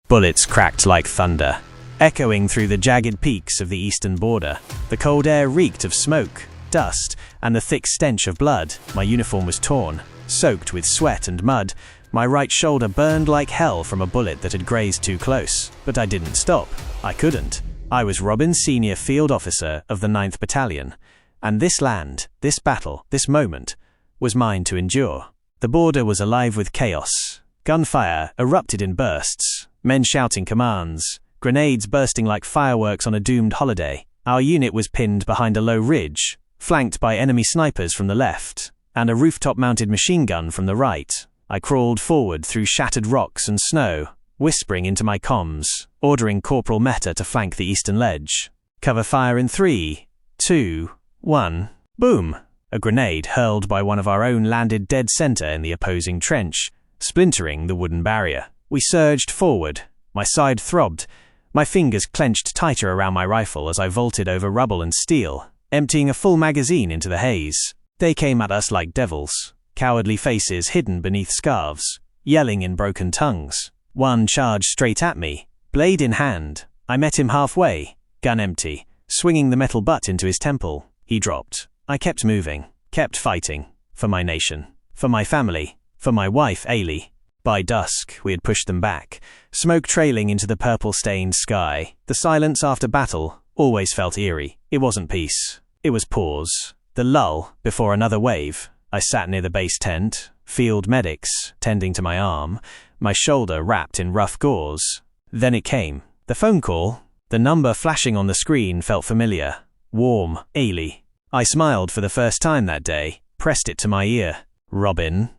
Bullets cracked like thunder, echoing through the jagged peaks of the eastern border. The cold air reeked of smoke, dust, and the thick stench of blood. My uniform was torn, soaked with sweat and mud. My right shoulder burned like hell from a bullet that had grazed too close. But I didn't stop. I couldn't. I was Robin, Senior Field Officer of the 9th Battalion. And this land, this battle, this moment, was mine to endure. The border was alive with chaos. Gunfire erupted in bursts, men shouting commands, grenades bursting like fireworks on a doomed holiday. Our unit was pinned behind a low ridge, flanked by enemy snipers from the left, and a rooftop-mounted machine gun from the right. I crawled forward through shattered rocks and snow, whispering into my comms, ordering Corporal Mehta to flank the eastern ledge. Cover fire in 3, 2, 1. Boom! A grenade hurled by one of our own landed dead center in the opposing trench, splintering the wooden barrier. We surged forward. My side throbbed. My fingers clenched tighter around my rifle as I vaulted over rubble and steel, emptying a full magazine into the haze. They came at us like devils, cowardly faces hidden beneath scarves, yelling in broken tongues. One charged straight at me, blade in hand. I met him halfway, gun empty, swinging the metal butt into his temple. He dropped. I kept moving, kept fighting, for my nation, for my family, for my wife, Ailey. By dusk, we had pushed them back, smoke trailing into the purple-stained sky. The silence after battle always felt eerie. It wasn't peace. It was pause. The lull before another wave. I sat near the base tent, field medics tending to my arm, my shoulder wrapped in rough gauze. Then it came. The phone call. The number flashing on the screen felt familiar. Warm. Ailey. I smiled for the first time that day, pressed it to my ear. Robin,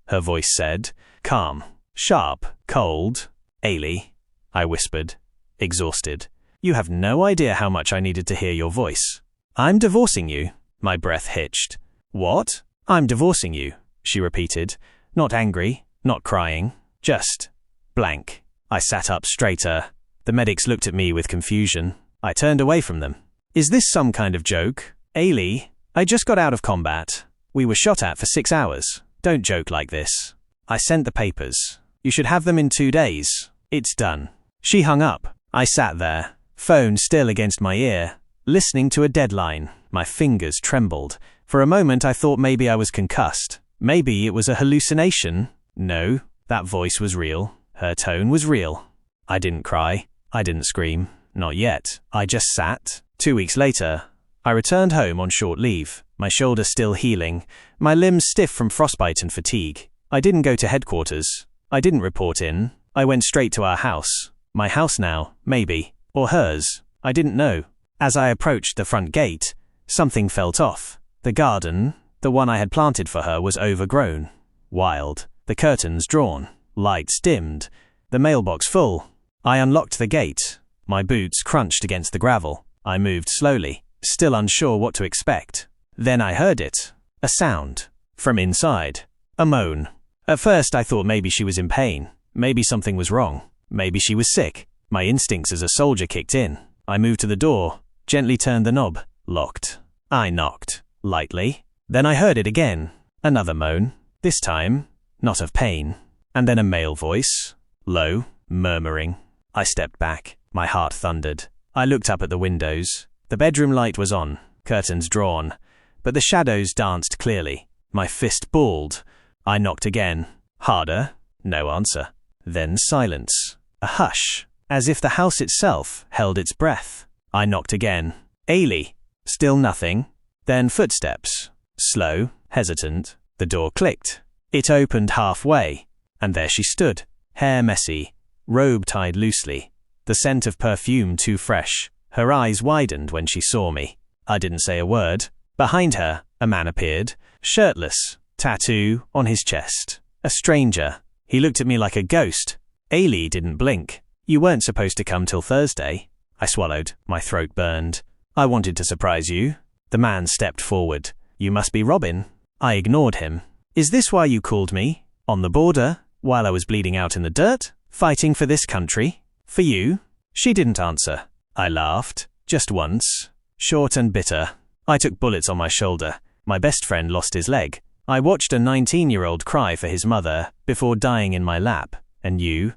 her voice said. Calm. Sharp. Cold. Ailey, I whispered, exhausted. You have no idea how much I needed to hear your voice. I'm divorcing you. My breath hitched. What? I'm divorcing you, she repeated. Not angry, not crying, just blank. I sat up straighter. The medics looked at me with confusion. I turned away from them. Is this some kind of joke? Ailey, I just got out of combat. We were shot at for 6 hours. Don't joke like this. I sent the papers. You should have them in 2 days. It's done. She hung up. I sat there, phone still against my ear, listening to a deadline. My fingers trembled. For a moment I thought maybe I was concussed. Maybe it was a hallucination. No, that voice was real. Her tone was real. I didn't cry. I didn't scream. Not yet. I just sat. 2 weeks later, I returned home on short leave, my shoulder still healing, my limbs stiff from frostbite and fatigue. I didn't go to headquarters. I didn't report in. I went straight to our house. My house now, maybe. Or hers. I didn't know. As I approached the front gate, something felt off. The garden, the one I had planted for her, was overgrown. Wild. The curtains drawn. Lights dimmed. The mailbox full. I unlocked the gate. My boots crunched against the gravel. I moved slowly, still unsure what to expect. Then I heard it. A sound. From inside. A moan. At first I thought maybe she was in pain. Maybe something was wrong. Maybe she was sick. My instincts as a soldier kicked in. I moved to the door, gently turned the knob. Locked. I knocked. Lightly. Then I heard it again. Another moan. This time, not of pain. And then a male voice. Low. Murmuring. I stepped back. My heart thundered. I looked up at the windows. The bedroom light was on, curtains drawn, but the shadows danced clearly. My fist balled. I knocked again. Harder. No answer. Then silence. A hush, as if the house itself held its breath. I knocked again. Ailey. Still nothing. Then footsteps. Slow, hesitant. The door clicked. It opened halfway, and there she stood. Hair messy, robe tied loosely. The scent of perfume too fresh. Her eyes widened when she saw me. I didn't say a word. Behind her, a man appeared, shirtless, tattoo on his chest. A stranger. He looked at me like a ghost. Ailey didn't blink. You weren't supposed to come till Thursday. I swallowed. My throat burned. I wanted to surprise you. The man stepped forward. You must be Robin. I ignored him. Is this why you called me? On the border? While I was bleeding out in the dirt? Fighting for this country? For you? She didn't answer. I laughed. Just once. Short and bitter. I took bullets on my shoulder. My best friend lost his leg. I watched a 19-year-old cry for his mother before dying in my lap. And you?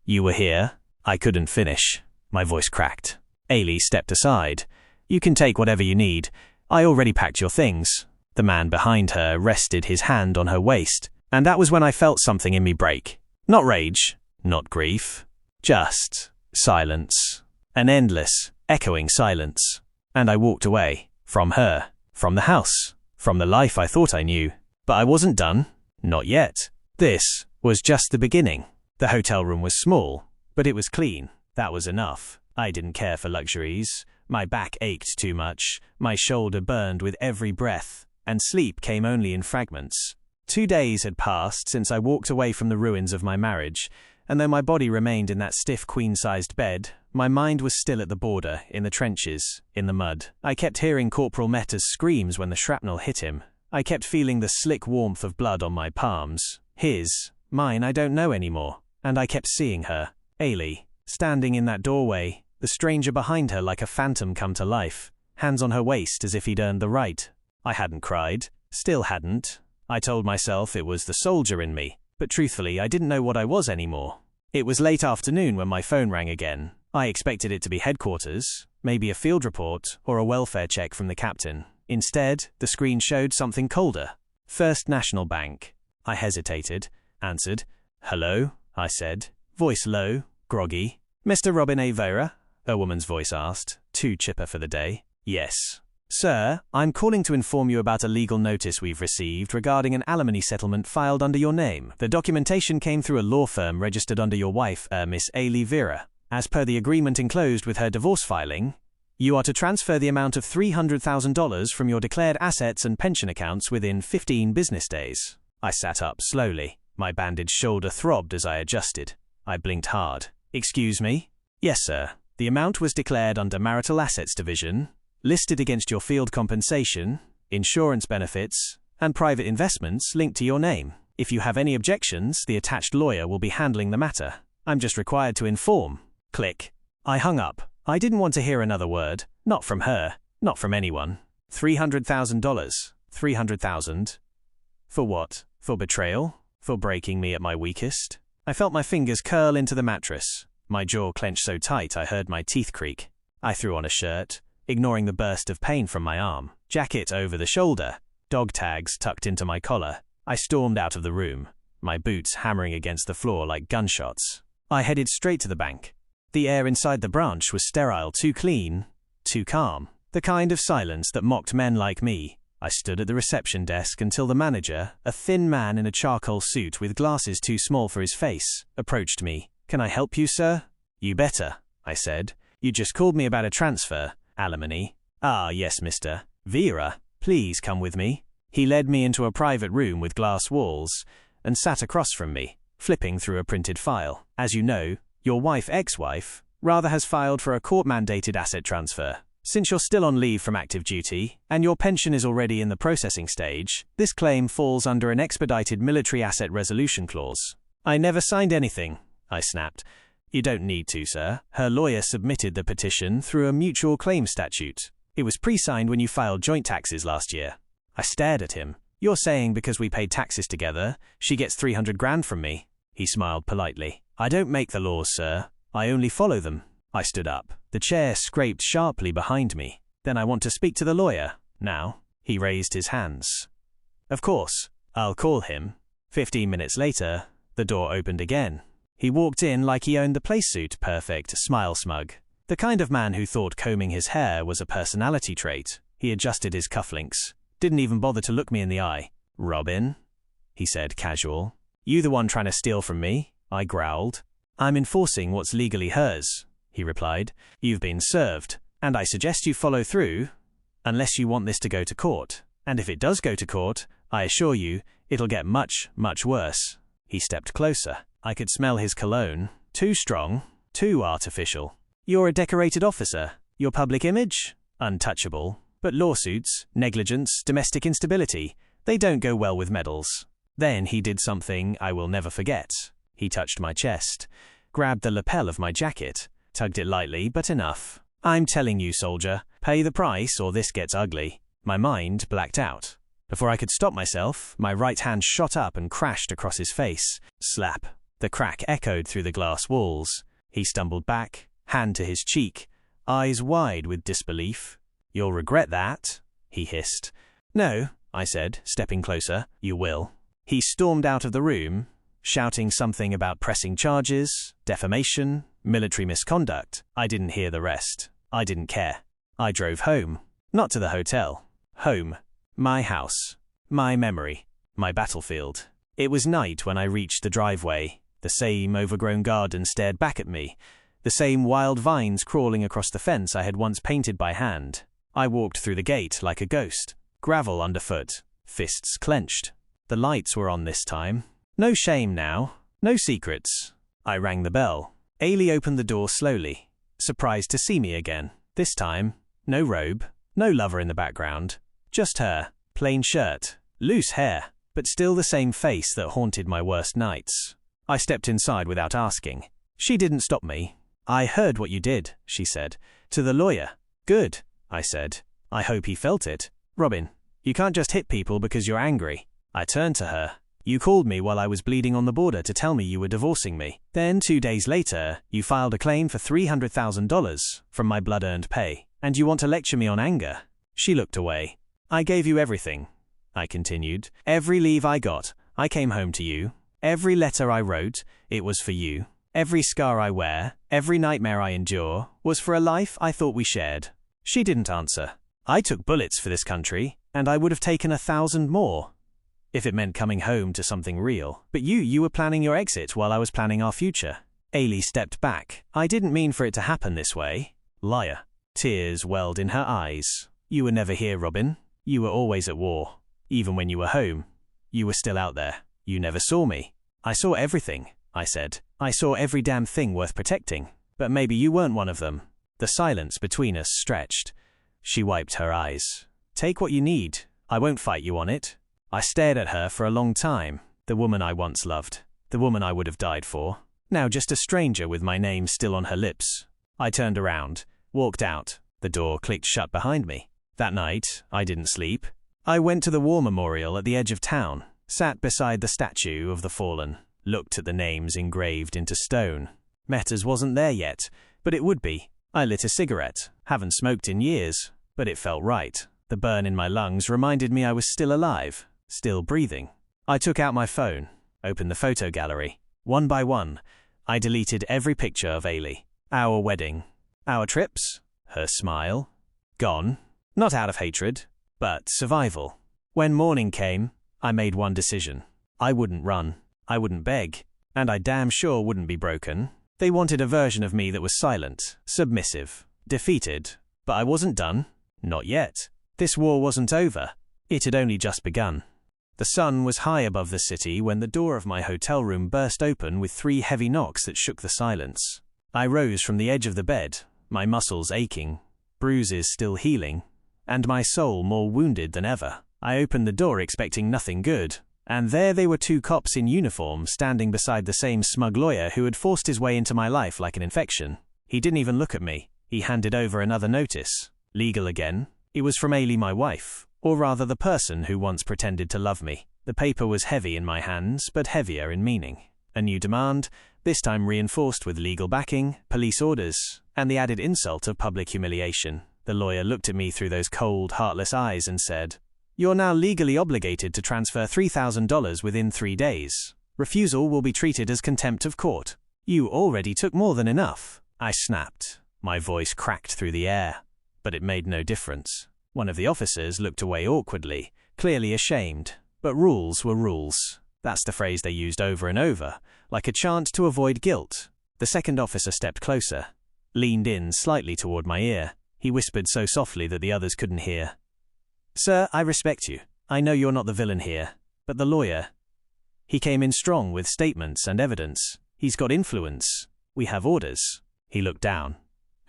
You were here? I couldn't finish. My voice cracked. Ailey stepped aside. You can take whatever you need. I already packed your things. The man behind her rested his hand on her waist, and that was when I felt something in me break. Not rage, not grief, just silence. An endless, echoing silence. And I walked away. From her. From the house. From the life I thought I knew. But I wasn't done. Not yet. This was just the beginning. The hotel room was small, but it was clean. That was enough. I didn't care for luxuries. My back ached too much. My shoulder burned with every breath, and sleep came only in fragments. 2 days had passed since I walked away from the ruins of my marriage, and though my body remained in that stiff queen-sized bed, my mind was still at the border, in the trenches, in the mud. I kept hearing Corporal Meta's screams when the shrapnel hit him. I kept feeling the slick warmth of blood on my palms. His, mine, I don't know anymore. And I kept seeing her, Ailey, standing in that doorway, the stranger behind her like a phantom come to life, hands on her waist as if he'd earned the right. I hadn't cried, still hadn't. I told myself it was the soldier in me, but truthfully I didn't know what I was anymore. It was late afternoon when my phone rang again. I expected it to be headquarters, maybe a field report or a welfare check from the captain. Instead, the screen showed something colder. First National Bank. I hesitated, answered. Hello, I said, voice low, groggy. Mr. Robin A. Vera? A woman's voice asked, too chipper for the day. Yes. Sir, I'm calling to inform you about a legal notice we've received regarding an alimony settlement filed under your name. The documentation came through a law firm registered under your wife, Miss Ailey Vera. As per the agreement enclosed with her divorce filing, you are to transfer the amount of $300,000 from your declared assets and pension accounts within 15 business days. I sat up slowly. My bandaged shoulder throbbed as I adjusted. I blinked hard. Excuse me? Yes, sir. The amount was declared under Marital Assets Division, listed against your field compensation, insurance benefits, and private investments linked to your name. If you have any objections, the attached lawyer will be handling the matter. I'm just required to inform. Click. I hung up. I didn't want to hear another word. Not from her. Not from anyone. $300,000. $300,000. For what? For betrayal? For breaking me at my weakest? I felt my fingers curl into the mattress. My jaw clenched so tight I heard my teeth creak. I threw on a shirt, ignoring the burst of pain from my arm. Jacket over the shoulder, dog tags tucked into my collar. I stormed out of the room, my boots hammering against the floor like gunshots. I headed straight to the bank. The air inside the branch was sterile, too clean, too calm. The kind of silence that mocked men like me. I stood at the reception desk until the manager, a thin man in a charcoal suit with glasses too small for his face, approached me. Can I help you, sir? You better, I said. You just called me about a transfer. Alimony. Ah, yes, Mr. Vera. Please come with me. He led me into a private room with glass walls and sat across from me, flipping through a printed file. As you know, your ex-wife, rather has filed for a court-mandated asset transfer. Since you're still on leave from active duty, and your pension is already in the processing stage, this claim falls under an expedited military asset resolution clause. I never signed anything, I snapped. You don't need to, sir. Her lawyer submitted the petition through a mutual claim statute. It was pre-signed when you filed joint taxes last year. I stared at him. You're saying because we paid taxes together, she gets $300,000 from me? He smiled politely. I don't make the laws, sir. I only follow them. I stood up. The chair scraped sharply behind me. Then I want to speak to the lawyer. Now. He raised his hands. Of course. I'll call him. 15 minutes later, the door opened again. He walked in like he owned the place-suit, perfect, smile smug. The kind of man who thought combing his hair was a personality trait. He adjusted his cufflinks. Didn't even bother to look me in the eye. Robin? He said, casual. You the one trying to steal from me? I growled. I'm enforcing what's legally hers, he replied. You've been served, and I suggest you follow through, unless you want this to go to court. And if it does go to court, I assure you, it'll get much, much worse. He stepped closer. I could smell his cologne. Too strong, too artificial. You're a decorated officer. Your public image? Untouchable. But lawsuits, negligence, domestic instability, they don't go well with medals. Then he did something I will never forget. He touched my chest, grabbed the lapel of my jacket, tugged it lightly, but enough. I'm telling you, soldier, pay the price or this gets ugly. My mind blacked out. Before I could stop myself, my right hand shot up and crashed across his face. Slap. The crack echoed through the glass walls. He stumbled back, hand to his cheek, eyes wide with disbelief. "You'll regret that," he hissed. "No," I said, stepping closer. "You will." He stormed out of the room, shouting something about pressing charges, defamation, military misconduct. I didn't hear the rest. I didn't care. I drove home. Not to the hotel. Home. My house. My memory. My battlefield. It was night when I reached the driveway. The same overgrown garden stared back at me. The same wild vines crawling across the fence I had once painted by hand. I walked through the gate like a ghost. Gravel underfoot. Fists clenched. The lights were on this time. No shame now. No secrets. I rang the bell. Ailey opened the door slowly, surprised to see me again. This time, no robe, no lover in the background. Just her. Plain shirt. Loose hair. But still the same face that haunted my worst nights. I stepped inside without asking. She didn't stop me. "I heard what you did," she said. "To the lawyer." "Good," I said. "I hope he felt it." "Robin, you can't just hit people because you're angry." I turned to her. "You called me while I was bleeding on the border to tell me you were divorcing me. Then 2 days later, you filed a claim for $300,000 from my blood-earned pay. And you want to lecture me on anger." She looked away. "I gave you everything," I continued. "Every leave I got, I came home to you. Every letter I wrote, it was for you. Every scar I wear, every nightmare I endure, was for a life I thought we shared." She didn't answer. "I took bullets for this country, and I would have taken 1,000 more. If it meant coming home to something real. But you were planning your exit while I was planning our future." Ailey stepped back. "I didn't mean for it to happen this way." Liar. Tears welled in her eyes. "You were never here, Robin. You were always at war. Even when you were home, you were still out there. You never saw me." "I saw everything," I said. "I saw every damn thing worth protecting. But maybe you weren't one of them." The silence between us stretched. She wiped her eyes. "Take what you need. I won't fight you on it." I stared at her for a long time. The woman I once loved. The woman I would have died for. Now just a stranger with my name still on her lips. I turned around, walked out. The door clicked shut behind me. That night, I didn't sleep. I went to the war memorial at the edge of town, sat beside the statue of the fallen, looked at the names engraved into stone. Metters wasn't there yet, but it would be. I lit a cigarette. Haven't smoked in years, but it felt right. The burn in my lungs reminded me I was still alive. Still breathing. I took out my phone, opened the photo gallery. One by one, I deleted every picture of Ailey. Our wedding. Our trips. Her smile. Gone. Not out of hatred, but survival. When morning came, I made one decision. I wouldn't run. I wouldn't beg. And I damn sure wouldn't be broken. They wanted a version of me that was silent, submissive, defeated. But I wasn't done. Not yet. This war wasn't over. It had only just begun. The sun was high above the city when the door of my hotel room burst open with 3 heavy knocks that shook the silence. I rose from the edge of the bed, my muscles aching, bruises still healing, and my soul more wounded than ever. I opened the door expecting nothing good, and there they were 2 cops in uniform standing beside the same smug lawyer who had forced his way into my life like an infection. He didn't even look at me. He handed over another notice. Legal again. It was from Ailey, my wife. Or rather the person who once pretended to love me. The paper was heavy in my hands, but heavier in meaning. A new demand, this time reinforced with legal backing, police orders, and the added insult of public humiliation. The lawyer looked at me through those cold, heartless eyes and said, "You're now legally obligated to transfer $3,000 within 3 days. Refusal will be treated as contempt of court. You already took more than enough." I snapped. My voice cracked through the air, but it made no difference. One of the officers looked away awkwardly, clearly ashamed. But rules were rules. That's the phrase they used over and over, like a chant to avoid guilt. The second officer stepped closer, leaned in slightly toward my ear. He whispered so softly that the others couldn't hear. "Sir, I respect you. I know you're not the villain here, but the lawyer. He came in strong with statements and evidence. He's got influence. We have orders." He looked down,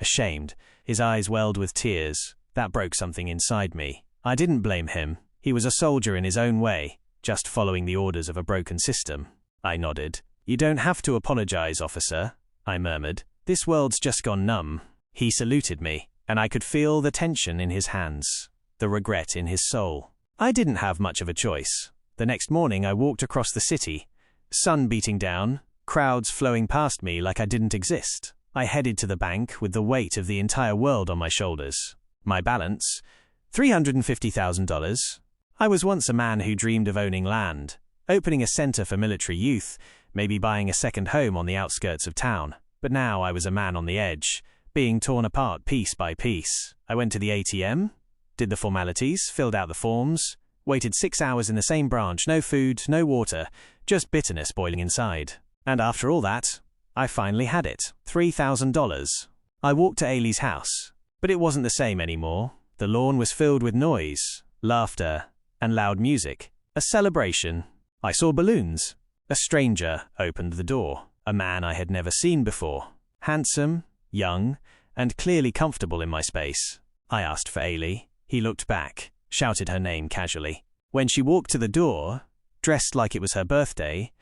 ashamed. His eyes welled with tears. That broke something inside me. I didn't blame him. He was a soldier in his own way, just following the orders of a broken system. I nodded. "You don't have to apologize, officer," I murmured. "This world's just gone numb." He saluted me, and I could feel the tension in his hands, the regret in his soul. I didn't have much of a choice. The next morning I walked across the city, sun beating down, crowds flowing past me like I didn't exist. I headed to the bank with the weight of the entire world on my shoulders. My balance? $350,000. I was once a man who dreamed of owning land, opening a center for military youth, maybe buying a second home on the outskirts of town. But now I was a man on the edge, being torn apart piece by piece. I went to the ATM, did the formalities, filled out the forms, waited 6 hours in the same branch, no food, no water, just bitterness boiling inside. And after all that, I finally had it, $3,000. I walked to Ailey's house, but it wasn't the same anymore. The lawn was filled with noise, laughter, and loud music. A celebration. I saw balloons. A stranger opened the door. A man I had never seen before. Handsome, young, and clearly comfortable in my space. I asked for Ailey. He looked back, shouted her name casually. When she walked to the door, dressed like it was her birthday,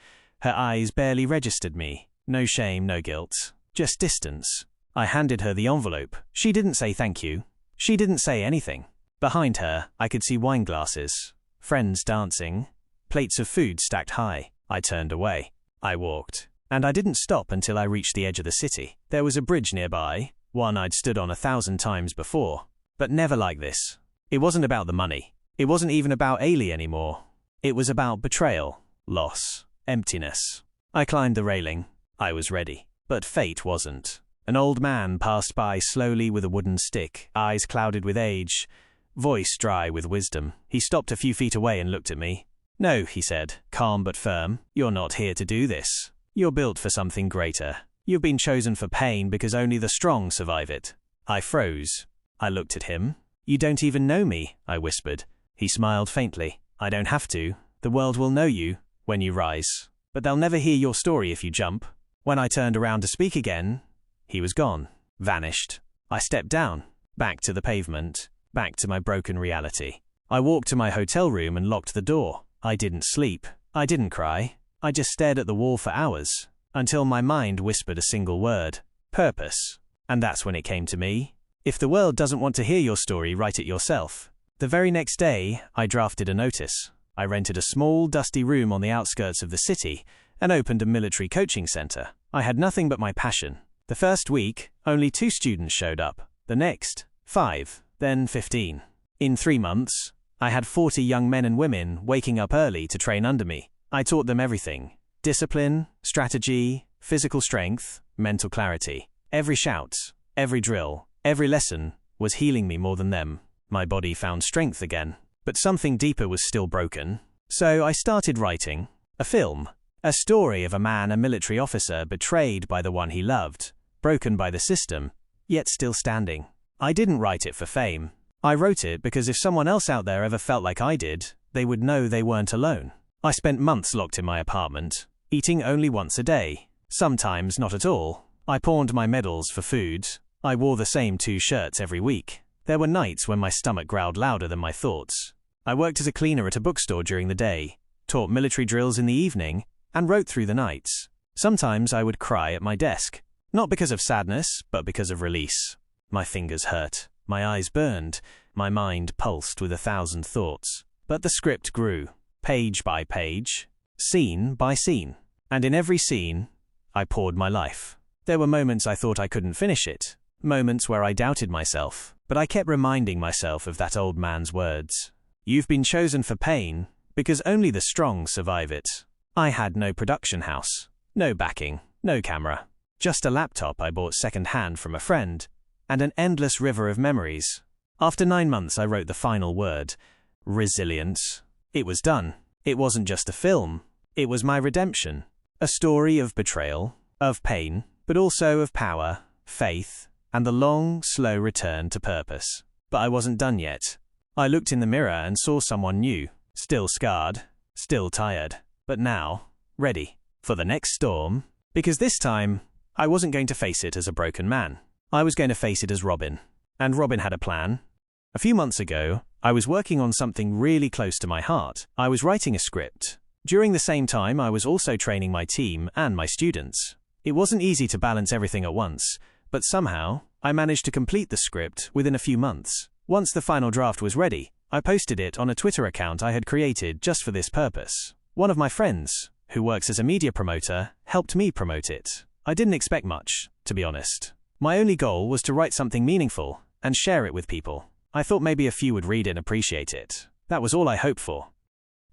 her eyes barely registered me. No shame, no guilt. Just distance. I handed her the envelope. She didn't say thank you. She didn't say anything. Behind her, I could see wine glasses, friends dancing, plates of food stacked high. I turned away. I walked. And I didn't stop until I reached the edge of the city. There was a bridge nearby, one I'd stood on 1,000 times before. But never like this. It wasn't about the money. It wasn't even about Ailey anymore. It was about betrayal, loss, emptiness. I climbed the railing. I was ready. But fate wasn't. An old man passed by slowly with a wooden stick, eyes clouded with age, voice dry with wisdom. He stopped a few feet away and looked at me. "No," he said, calm but firm. "You're not here to do this. You're built for something greater. You've been chosen for pain because only the strong survive it." I froze. I looked at him. "You don't even know me," I whispered. He smiled faintly. "I don't have to. The world will know you when you rise. But they'll never hear your story if you jump." When I turned around to speak again, he was gone, vanished. I stepped down, back to the pavement, back to my broken reality. I walked to my hotel room and locked the door. I didn't sleep. I didn't cry. I just stared at the wall for hours, until my mind whispered a single word: purpose. And that's when it came to me. If the world doesn't want to hear your story, write it yourself. The very next day, I drafted a notice. I rented a small, dusty room on the outskirts of the city and opened a military coaching center. I had nothing but my passion. The first week, only 2 students showed up. The next, 5, then 15. In 3 months, I had 40 young men and women waking up early to train under me. I taught them everything: discipline, strategy, physical strength, mental clarity. Every shout, every drill, every lesson was healing me more than them. My body found strength again. But something deeper was still broken. So I started writing a film. A story of a man, a military officer, betrayed by the one he loved, broken by the system, yet still standing. I didn't write it for fame. I wrote it because if someone else out there ever felt like I did, they would know they weren't alone. I spent months locked in my apartment, eating only once a day, sometimes not at all. I pawned my medals for food. I wore the same 2 shirts every week. There were nights when my stomach growled louder than my thoughts. I worked as a cleaner at a bookstore during the day, taught military drills in the evening, and wrote through the nights. Sometimes I would cry at my desk, not because of sadness, but because of release. My fingers hurt, my eyes burned, my mind pulsed with 1,000 thoughts. But the script grew, page by page, scene by scene. And in every scene, I poured my life. There were moments I thought I couldn't finish it, moments where I doubted myself, but I kept reminding myself of that old man's words. "You've been chosen for pain, because only the strong survive it." I had no production house, no backing, no camera, just a laptop I bought second-hand from a friend, and an endless river of memories. After 9 months, I wrote the final word: resilience. It was done. It wasn't just a film. It was my redemption. A story of betrayal, of pain, but also of power, faith, and the long, slow return to purpose. But I wasn't done yet. I looked in the mirror and saw someone new, still scarred, still tired, but now ready for the next storm, because this time I wasn't going to face it as a broken man. I was going to face it as Robin. And Robin had a plan. A few months ago, I was working on something really close to my heart. I was writing a script. During the same time, I was also training my team and my students. It wasn't easy to balance everything at once, but somehow I managed to complete the script within a few months. Once the final draft was ready, I posted it on a Twitter account I had created just for this purpose. One of my friends, who works as a media promoter, helped me promote it. I didn't expect much, to be honest. My only goal was to write something meaningful and share it with people. I thought maybe a few would read it and appreciate it. That was all I hoped for.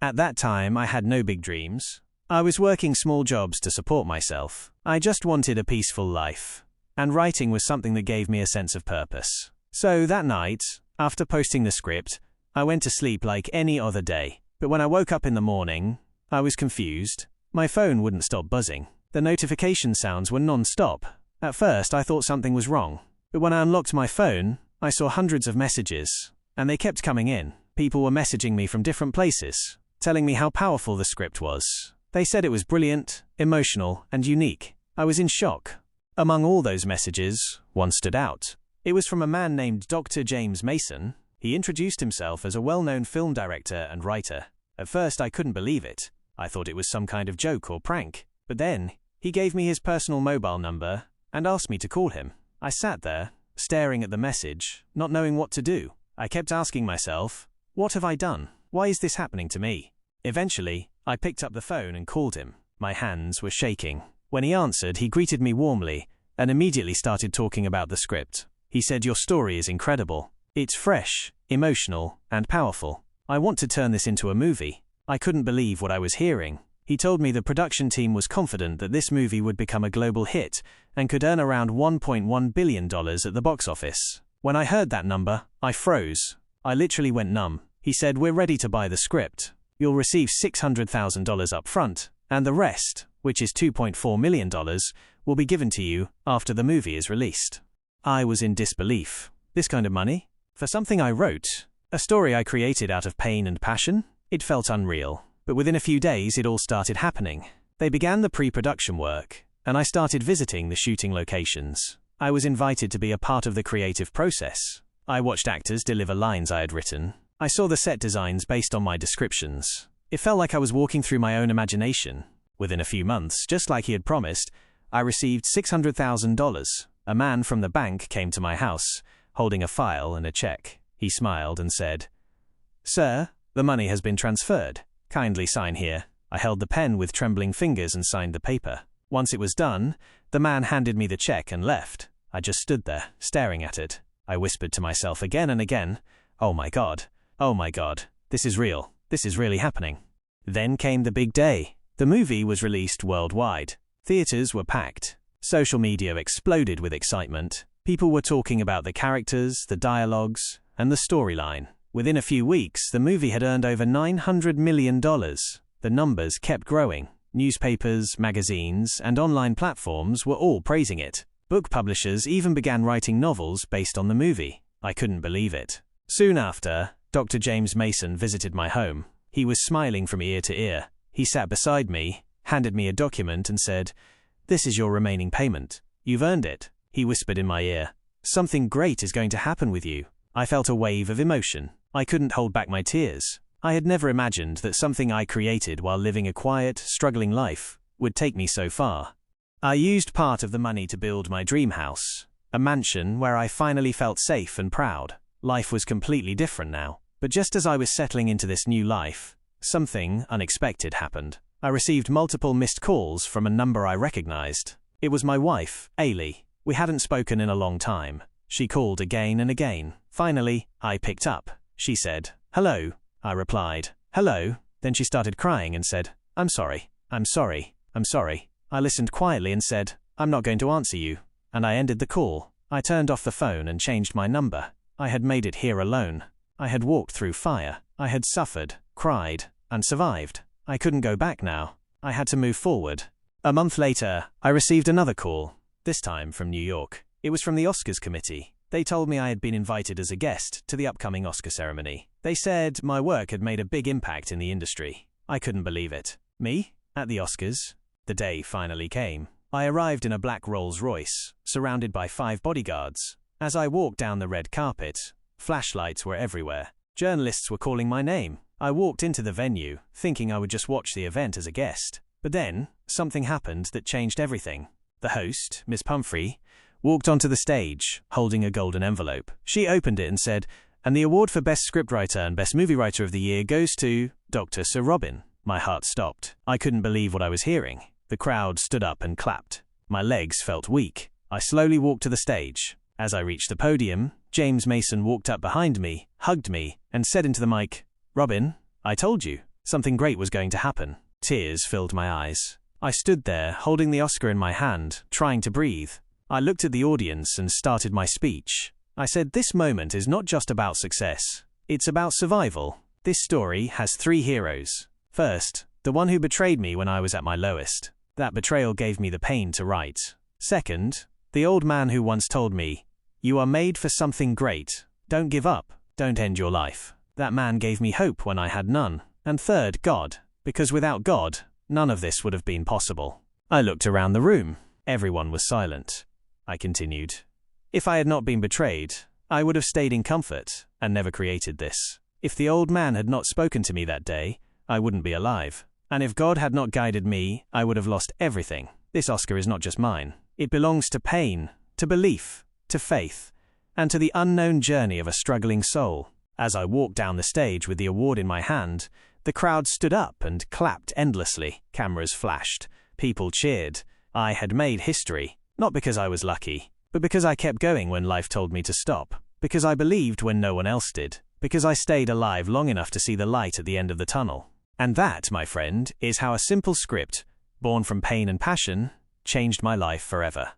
At that time, I had no big dreams. I was working small jobs to support myself. I just wanted a peaceful life. And writing was something that gave me a sense of purpose. So that night, after posting the script, I went to sleep like any other day. But when I woke up in the morning, I was confused. My phone wouldn't stop buzzing. The notification sounds were non-stop. At first, I thought something was wrong. But when I unlocked my phone, I saw hundreds of messages. And they kept coming in. People were messaging me from different places, telling me how powerful the script was. They said it was brilliant, emotional, and unique. I was in shock. Among all those messages, one stood out. It was from a man named Dr. James Mason. He introduced himself as a well-known film director and writer. At first, I couldn't believe it. I thought it was some kind of joke or prank. But then, he gave me his personal mobile number and asked me to call him. I sat there, staring at the message, not knowing what to do. I kept asking myself, what have I done? Why is this happening to me? Eventually, I picked up the phone and called him. My hands were shaking. When he answered, he greeted me warmly and immediately started talking about the script. He said, "Your story is incredible. It's fresh, emotional, and powerful. I want to turn this into a movie." I couldn't believe what I was hearing. He told me the production team was confident that this movie would become a global hit and could earn around $1.1 billion at the box office. When I heard that number, I froze. I literally went numb. He said, "We're ready to buy the script. You'll receive $600,000 up front, and the rest, which is $2.4 million, will be given to you after the movie is released." I was in disbelief. This kind of money? For something I wrote? A story I created out of pain and passion? It felt unreal. But within a few days, it all started happening. They began the pre-production work, and I started visiting the shooting locations. I was invited to be a part of the creative process. I watched actors deliver lines I had written. I saw the set designs based on my descriptions. It felt like I was walking through my own imagination. Within a few months, just like he had promised, I received $600,000. A man from the bank came to my house, holding a file and a check. He smiled and said, "Sir, the money has been transferred. Kindly sign here." I held the pen with trembling fingers and signed the paper. Once it was done, the man handed me the check and left. I just stood there, staring at it. I whispered to myself again and again, "Oh my God, this is real. This is really happening." Then came the big day. The movie was released worldwide. Theaters were packed. Social media exploded with excitement. People were talking about the characters, the dialogues, and the storyline. Within a few weeks, the movie had earned over $900 million. The numbers kept growing. Newspapers, magazines, and online platforms were all praising it. Book publishers even began writing novels based on the movie. I couldn't believe it. Soon after, Dr. James Mason visited my home. He was smiling from ear to ear. He sat beside me, handed me a document and said, "This is your remaining payment. You've earned it." He whispered in my ear, "Something great is going to happen with you." I felt a wave of emotion. I couldn't hold back my tears. I had never imagined that something I created while living a quiet, struggling life would take me so far. I used part of the money to build my dream house, a mansion where I finally felt safe and proud. Life was completely different now. But just as I was settling into this new life, something unexpected happened. I received multiple missed calls from a number I recognized. It was my wife, Ailey. We hadn't spoken in a long time. She called again and again. Finally, I picked up. She said, "Hello." I replied, "Hello." Then she started crying and said, I'm sorry. I listened quietly and said, "I'm not going to answer you." And I ended the call. I turned off the phone and changed my number. I had made it here alone. I had walked through fire. I had suffered, cried, and survived. I couldn't go back now. I had to move forward. A month later, I received another call, this time from New York. It was from the Oscars committee. They told me I had been invited as a guest to the upcoming Oscar ceremony. They said my work had made a big impact in the industry. I couldn't believe it. Me? At the Oscars? The day finally came. I arrived in a black Rolls-Royce, surrounded by 5 bodyguards. As I walked down the red carpet, flashlights were everywhere. Journalists were calling my name. I walked into the venue, thinking I would just watch the event as a guest. But then, something happened that changed everything. The host, Miss Pumphrey, walked onto the stage, holding a golden envelope. She opened it and said, "And the award for Best Scriptwriter and Best Movie Writer of the Year goes to Dr. Sir Robin." My heart stopped. I couldn't believe what I was hearing. The crowd stood up and clapped. My legs felt weak. I slowly walked to the stage. As I reached the podium, James Mason walked up behind me, hugged me, and said into the mic, "Robin, I told you, something great was going to happen." Tears filled my eyes. I stood there, holding the Oscar in my hand, trying to breathe. I looked at the audience and started my speech. I said, "This moment is not just about success. It's about survival." This story has 3 heroes. First, the one who betrayed me when I was at my lowest. That betrayal gave me the pain to write. Second, the old man who once told me, "You are made for something great. Don't give up. Don't end your life." That man gave me hope when I had none. And third, God. Because without God, none of this would have been possible. I looked around the room. Everyone was silent. I continued. If I had not been betrayed, I would have stayed in comfort and never created this. If the old man had not spoken to me that day, I wouldn't be alive. And if God had not guided me, I would have lost everything. This Oscar is not just mine. It belongs to pain, to belief, to faith, and to the unknown journey of a struggling soul. As I walked down the stage with the award in my hand, the crowd stood up and clapped endlessly. Cameras flashed. People cheered. I had made history, not because I was lucky, but because I kept going when life told me to stop, because I believed when no one else did, because I stayed alive long enough to see the light at the end of the tunnel. And that, my friend, is how a simple script, born from pain and passion, changed my life forever.